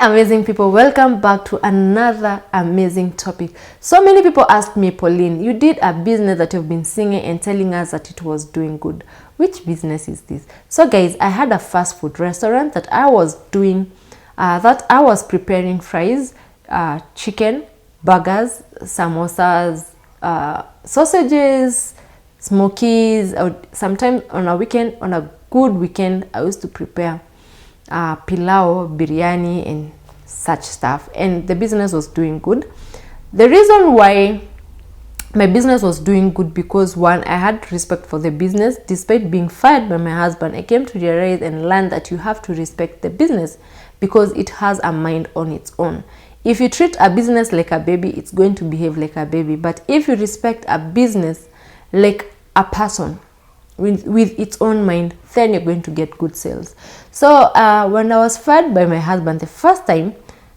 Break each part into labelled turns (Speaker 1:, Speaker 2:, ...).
Speaker 1: Hi amazing people, welcome back to another amazing topic. So many people asked me, Pauline, you did a business that you've been singing and telling us that it was doing good. Which business is this? So guys, I had a fast food restaurant that I was doing, that I was preparing fries, chicken, burgers, samosas, sausages, smokies. Sometimes on a weekend, on a good weekend, I used to prepare pilau, biryani and such stuff, and the business was doing good. The reason why my business was doing good, because one, I had respect for the business. Despite being fired by my husband, I came to realize and learn that you have to respect the business because it has a mind on its own. If you treat a business like a baby, it's going to behave like a baby. But if you respect a business like a person with its own mind, then you're going to get good sales. So when I was fired by my husband the first time,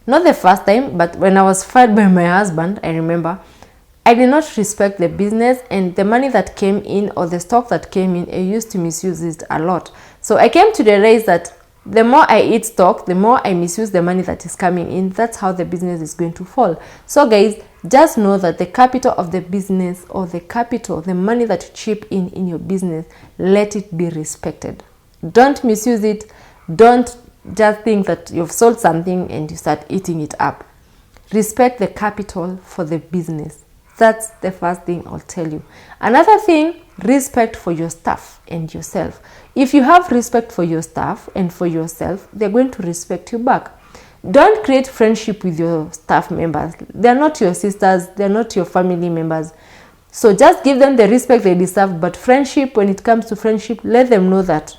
Speaker 1: not the first time, but when I was fired by my husband, I remember I did not respect the business, and the money that came in or the stock that came in, I used to misuse it a lot. So I came to realize that the more I eat stock, the more I misuse the money that is coming in. That's how the business is going to fall. So guys, just know that the capital of the business, or the capital, the money that you chip in your business, let it be respected. Don't misuse it. Don't just think that you've sold something and you start eating it up. Respect the capital for the business. That's the first thing I'll tell you. Another thing, respect for your staff and yourself. If you have respect for your staff and for yourself, they're going to respect you back. Don't create friendship with your staff members. They're not your sisters. They're not your family members. So just give them the respect they deserve. But friendship, when it comes to friendship, let them know that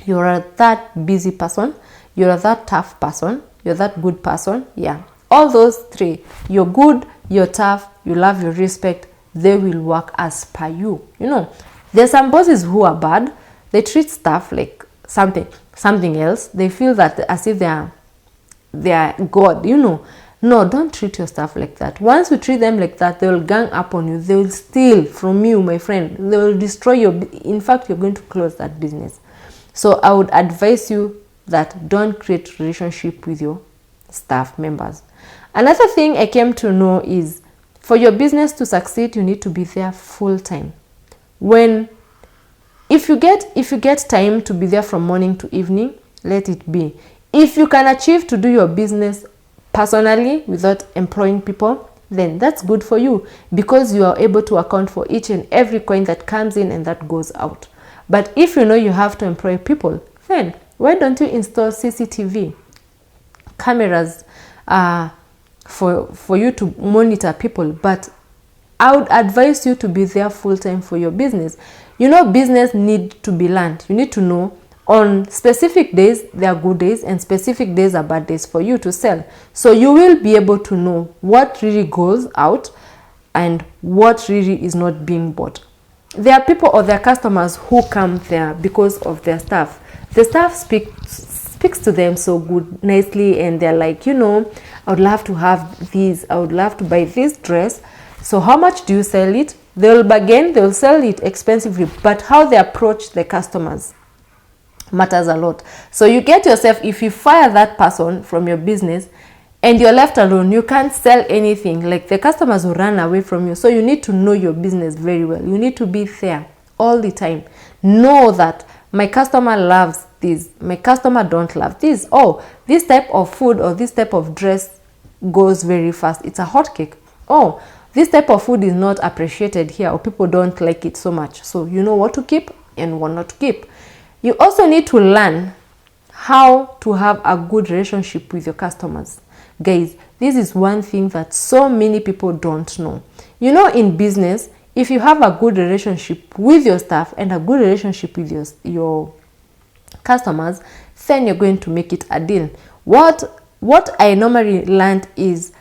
Speaker 1: you're that busy person, you're that tough person, you're that good person. Yeah, all those three. You're good, you're tough, you love, your respect. They will work as per you. You know, there's some bosses who are bad. They treat staff like something else. They feel that as if they are God, you know. No, don't treat your staff like that. Once you treat them like that, they will gang up on you. They will steal from you, my friend. They will destroy your, in fact, you're going to close that business. So I would advise you that don't create relationship with your staff members. Another thing I came to know is, for your business to succeed, you need to be there full time. If you get time to be there from morning to evening, let it be. If you can achieve to do your business personally without employing people, then that's good for you, because you are able to account for each and every coin that comes in and that goes out. But if you know you have to employ people, then why don't you install CCTV cameras for you to monitor people? But I would advise you to be there full time for your business. You know, business need to be learned. You need to know on specific days there are good days and specific days are bad days for you to sell. So you will be able to know what really goes out and what really is not being bought. There are people or their customers who come there because of their staff. The staff speaks to them so good, nicely, and they're like, you know, I would love to have these. I would love to buy this dress. So how much do you sell it? They'll bargain, they'll sell it expensively, but how they approach the customers matters a lot. So you get yourself, if you fire that person from your business and you're left alone, you can't sell anything. Like, the customers will run away from you. So you need to know your business very well. You need to be there all the time. Know that my customer loves this, my customer don't love this. Oh, this type of food or this type of dress goes very fast. It's a hot cake. Oh, this type of food is not appreciated here, or people don't like it so much. So you know what to keep and what not to keep. You also need to learn how to have a good relationship with your customers. Guys, this is one thing that so many people don't know. You know, in business, if you have a good relationship with your staff and a good relationship with your customers, then you're going to make it a deal. What I normally learned is,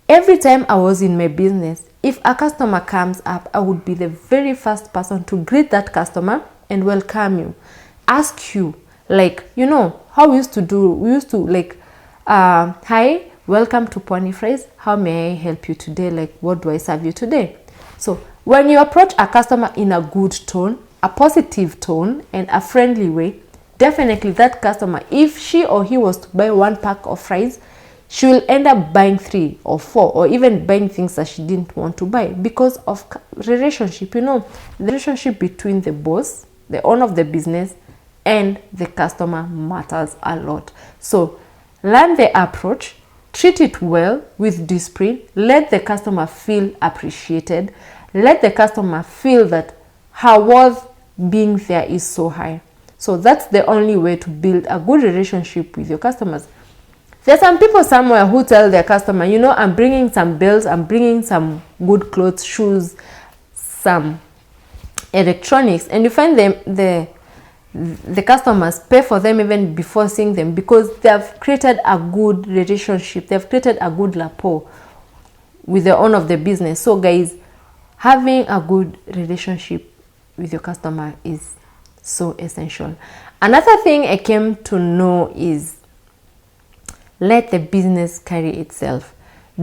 Speaker 1: every time I was in my business, if a customer comes up, I would be the very first person to greet that customer and welcome you. Ask you, like, you know, how we used to do, we used to like, hi, welcome to Pony Fries. How may I help you today? Like, what do I serve you today? So when you approach a customer in a good tone, a positive tone, and a friendly way, definitely that customer, if she or he was to buy 1 pack of fries, she will end up buying 3 or 4, or even buying things that she didn't want to buy because of relationship. You know, the relationship between the boss, the owner of the business, and the customer matters a lot. So learn the approach, treat it well with discipline, let the customer feel appreciated, let the customer feel that her worth being there is so high. So that's the only way to build a good relationship with your customers. There's some people somewhere who tell their customer, you know, I'm bringing some bills, I'm bringing some good clothes, shoes, some electronics, and you find them the customers pay for them even before seeing them because they have created a good relationship, they've created a good rapport with the owner of the business. So guys, having a good relationship with your customer is so essential. Another thing I came to know is let the business carry itself.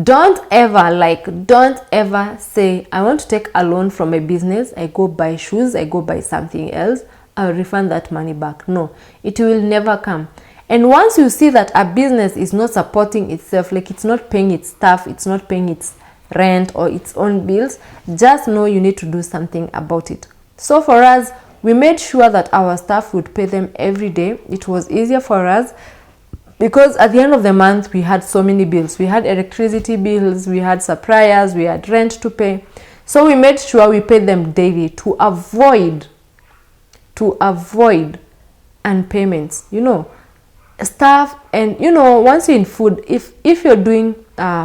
Speaker 1: Don't ever say, I want to take a loan from a business, I go buy shoes, I go buy something else, I'll refund that money back. No, it will never come. And once you see that a business is not supporting itself, like it's not paying its staff, it's not paying its rent or its own bills, just know you need to do something about it. So for us, we made sure that our staff would pay them every day. It was easier for us because at the end of the month, we had so many bills. We had electricity bills, we had suppliers, we had rent to pay. So we made sure we paid them daily to avoid unpayments, you know, staff. And you know, once you're in food, if you're doing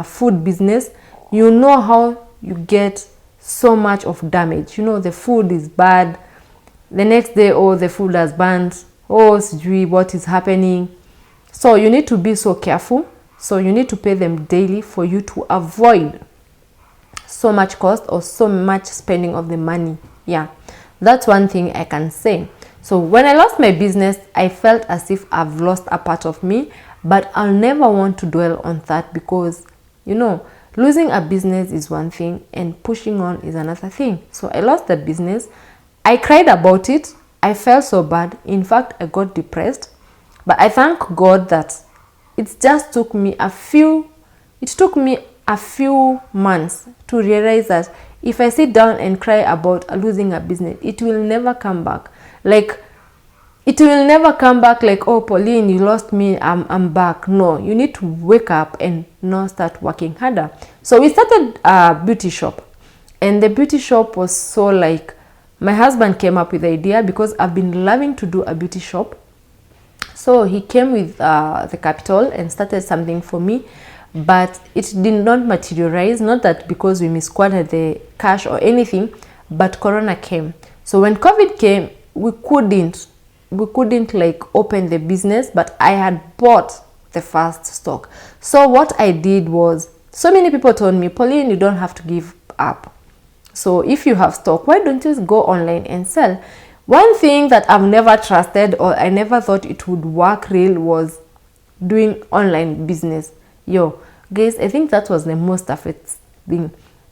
Speaker 1: food business, you know how you get so much of damage. You know, the food is bad, the next day, oh, the food has burnt, oh, what is happening? So you need to be so careful. So you need to pay them daily for you to avoid so much cost or so much spending of the money. Yeah, that's one thing I can say. So when I lost my business, I felt as if I've lost a part of me, but I'll never want to dwell on that because, you know, losing a business is one thing and pushing on is another thing. So I lost the business. I cried about it. I felt so bad. In fact, I got depressed. But I thank God that it just took me a few months to realize that if I sit down and cry about losing a business, it will never come back. Like, it will never come back like, oh, Pauline, you lost me, I'm back. No, you need to wake up and now start working harder. So we started a beauty shop. And the beauty shop was so like, my husband came up with the idea because I've been loving to do a beauty shop. So he came with the capital and started something for me, but it did not materialize. Not that because we misquoted the cash or anything, but Corona came. So when COVID came, we couldn't like open the business, but I had bought the first stock. So what I did was, so many people told me, Pauline, you don't have to give up. So if you have stock, why don't you just go online and sell? One thing that I've never trusted or I never thought it would work real was doing online business. Yo, guys, I think that was the most affected thing.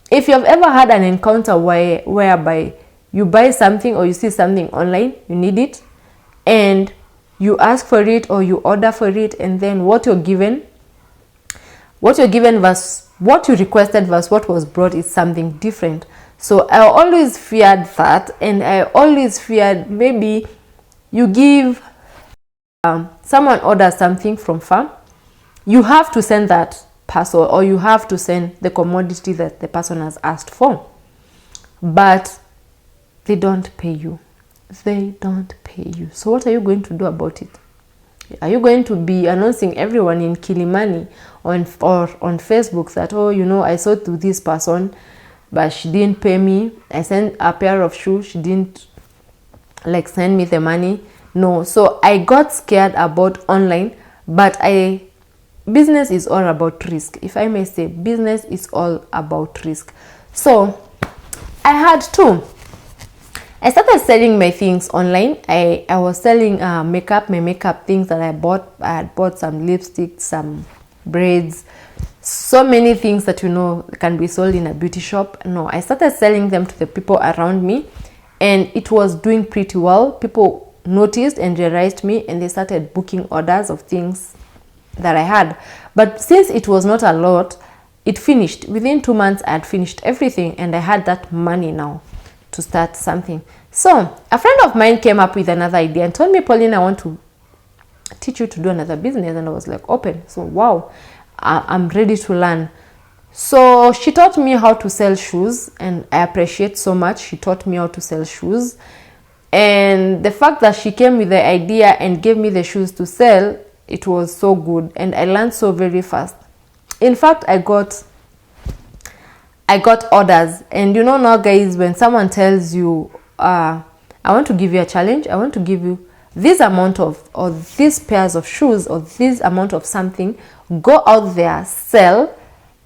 Speaker 1: If you've ever had an encounter whereby you buy something or you see something online, you need it, and you ask for it or you order for it, and then what you're given versus what you requested versus what was brought is something different. So I always feared that, and I always feared maybe you give someone orders something from farm, you have to send that parcel or you have to send the commodity that the person has asked for, but they don't pay you. They don't pay you. So what are you going to do about it? Are you going to be announcing everyone in Kilimani or on Facebook that, oh, you know, I sold to this person, but she didn't pay me. I sent a pair of shoes. She didn't like send me the money. No. So I got scared about online, but business is all about risk. If I may say, business is all about risk. So I had to. I started selling my things online. I was selling my makeup things that I bought. I had bought some lipstick, some braids, so many things that, you know, can be sold in a beauty shop. No, I started selling them to the people around me, and it was doing pretty well. People noticed and realized me, and they started booking orders of things that I had. But since it was not a lot, it finished. Within 2 months, I had finished everything, and I had that money now to start something. So a friend of mine came up with another idea and told me, Pauline, I want to teach you to do another business. And I was like, open. So wow, I'm ready to learn. So she taught me how to sell shoes, and I appreciate so much. She taught me how to sell shoes, and the fact that she came with the idea and gave me the shoes to sell, it was so good, and I learned so very fast. In fact, I got orders. And you know now, guys, when someone tells you, I want to give you a challenge, I want to give you this amount of, or these pairs of shoes, or this amount of something, go out there, sell,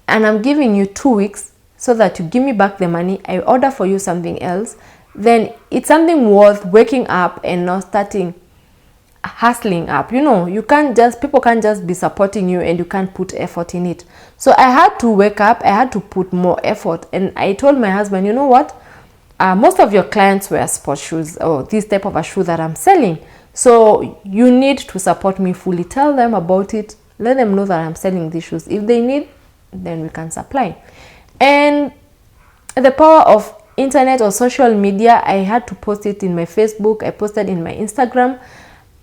Speaker 1: and I'm giving you 2 weeks so that you give me back the money, I order for you something else, then it's something worth waking up and not starting hustling up. You know, people can't just be supporting you and you can't put effort in it. So I had to wake up, I had to put more effort. And I told my husband, you know what, most of your clients wear sports shoes, or this type of a shoe that I'm selling, so you need to support me fully. Tell them about it, let them know that I'm selling these shoes. If they need, then we can supply. And the power of internet or social media, I had to post it in my Facebook, I posted in my Instagram,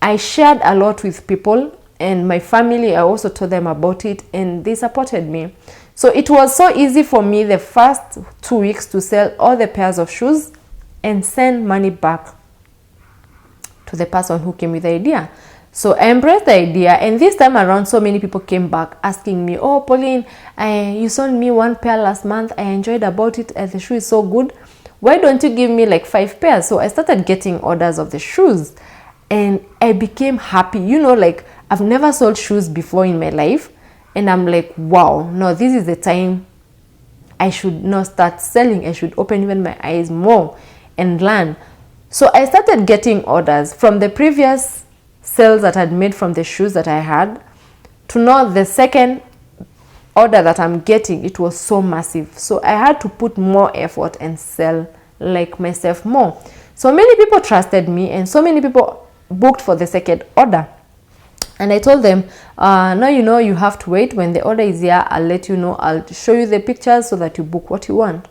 Speaker 1: I shared a lot with people, and my family, I also told them about it, and they supported me. So it was so easy for me the first 2 weeks to sell all the pairs of shoes and send money back to the person who came with the idea. So I embraced the idea, and this time around, so many people came back asking me, oh, Pauline, you sold me 1 pair last month, I enjoyed about it, and the shoe is so good. Why don't you give me like 5 pairs? So I started getting orders of the shoes, and I became happy. You know, like, I've never sold shoes before in my life, and I'm like, wow, no, this is the time I should not start selling. I should open even my eyes more and learn. So I started getting orders from the previous sales that I'd made from the shoes that I had, to now the second order that I'm getting. It was so massive. So I had to put more effort and sell like myself more. So many people trusted me, and so many people booked for the second order. And I told them, now you know, you have to wait. When the order is here, I'll let you know. I'll show you the pictures so that you book what you want.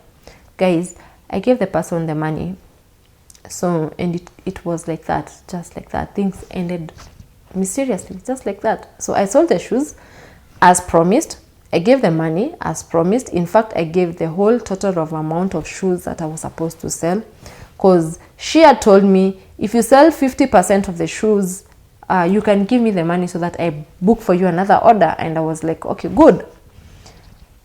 Speaker 1: Guys, I gave the person the money. So, and it was like that, just like that. Things ended mysteriously, just like that. So I sold the shoes as promised. I gave the money as promised. In fact, I gave the whole total of amount of shoes that I was supposed to sell, because she had told me, if you sell 50% of the shoes, you can give me the money so that I book for you another order. And I was like, okay, good.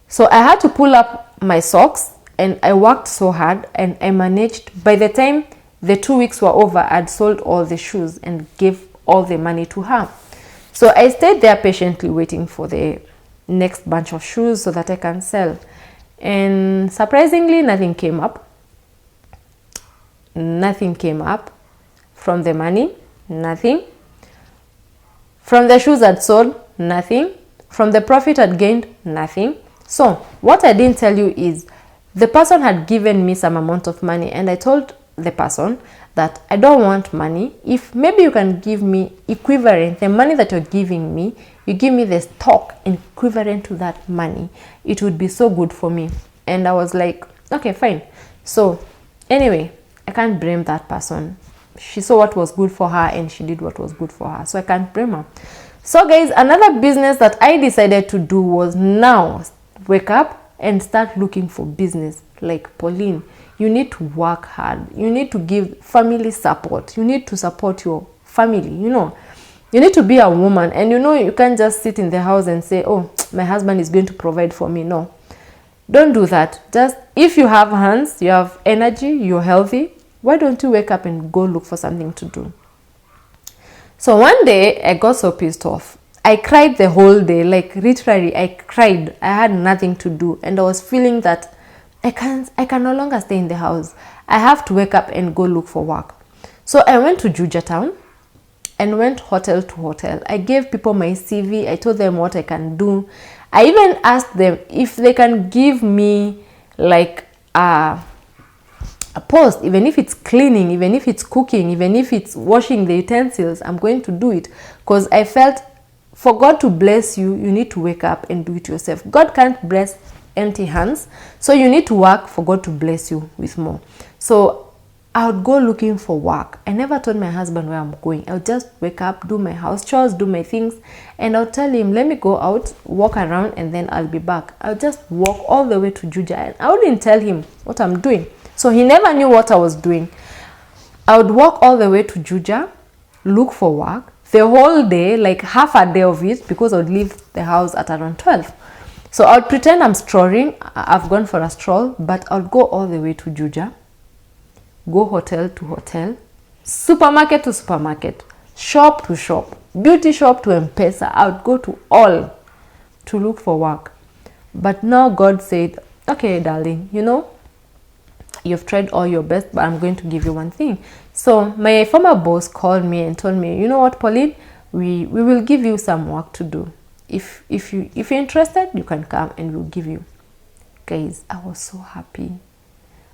Speaker 1: So I had to pull up my socks, and I worked so hard, and I managed. By the time the 2 weeks were over, I'd sold all the shoes and gave all the money to her. So I stayed there patiently waiting for the next bunch of shoes so that I can sell. And surprisingly, nothing came up. Nothing came up from the money, nothing. From the shoes I'd sold, nothing. From the profit I'd gained, nothing. So what I didn't tell you is, the person had given me some amount of money, and I told the person that I don't want money. If maybe you can give me equivalent, the money that you're giving me, you give me the stock equivalent to that money, it would be so good for me. And I was like, okay, fine. So anyway, I can't blame that person. She saw what was good for her, and she did what was good for her. So I can't blame her. So guys, another business that I decided to do was now wake up and start looking for business. Like, Pauline, you need to work hard. You need to give family support. You need to support your family. You know, you need to be a woman, and you know, you can't just sit in the house and say, oh, my husband is going to provide for me. No, don't do that. Just, if you have hands, you have energy, you're healthy, why don't you wake up and go look for something to do? So one day I got so pissed off. I cried the whole day, like literally I cried. I had nothing to do, and I was feeling that I can no longer stay in the house. I have to wake up and go look for work. So I went to Juja Town and went hotel to hotel. I gave people my CV. I told them what I can do. I even asked them if they can give me like post, even if it's cleaning, even if it's cooking, even if it's washing the utensils, I'm going to do it, because I felt for God to bless you, you need to wake up and do it yourself. God can't bless empty hands, so you need to work for God to bless you with more. So I would go looking for work. I never told my husband where I'm going. I would just wake up, do my house chores, do my things, and I'll tell him, let me go out, walk around, and then I'll be back. I'll just walk all the way to Juja, and I wouldn't tell him what I'm doing. So he never knew what I was doing. I would walk all the way to Juja, look for work, the whole day, like half a day of it, because I would leave the house at around 12. So I would pretend I'm strolling. I've gone for a stroll, but I'll go all the way to Juja, go hotel to hotel, supermarket to supermarket, shop to shop, beauty shop to M-Pesa. I would go to all to look for work. But now God said, okay, darling, you know, you've tried all your best, but I'm going to give you one thing. So my former boss called me and told me, you know what, Pauline, we will give you some work to do. If you're interested, you can come and we'll give you. Guys, I was so happy.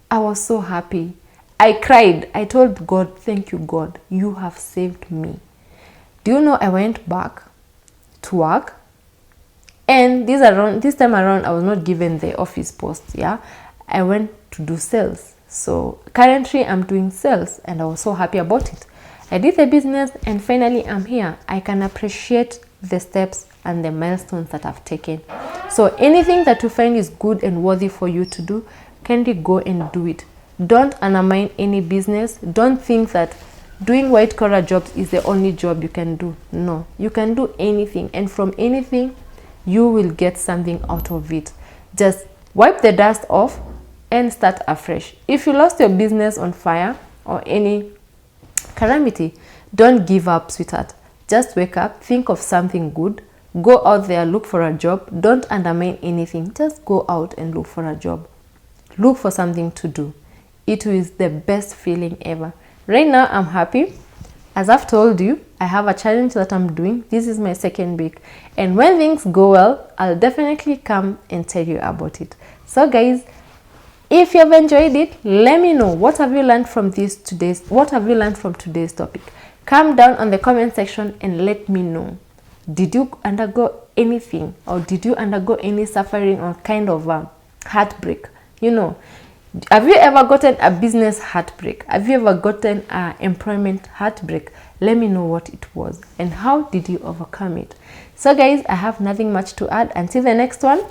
Speaker 1: I was so happy. I cried. I told God, thank you, God. You have saved me. Do you know, I went back to work, and this time around, I was not given the office post, yeah? I went to do sales. So currently I'm doing sales, and I was so happy about it. I did the business, and finally I'm here. I can appreciate the steps and the milestones that I've taken. So anything that you find is good and worthy for you to do, kindly go and do it. Don't undermine any business. Don't think that doing white collar jobs is the only job you can do. No, you can do anything, and from anything you will get something out of it. Just wipe the dust off and start afresh. If you lost your business on fire or any calamity, don't give up, sweetheart. Just wake up, think of something good, go out there, look for a job. Don't undermine anything. Just go out and look for a job. Look for something to do. It is the best feeling ever. Right now, I'm happy. As I've told you, I have a challenge that I'm doing. This is my second week. And when things go well, I'll definitely come and tell you about it. So guys, if you have enjoyed it, let me know. What have you learned from today's topic? Come down on the comment section and let me know. Did you undergo anything, or did you undergo any suffering or kind of heartbreak? You know, have you ever gotten a business heartbreak? Have you ever gotten an employment heartbreak? Let me know what it was and how did you overcome it. So guys, I have nothing much to add. Until the next one,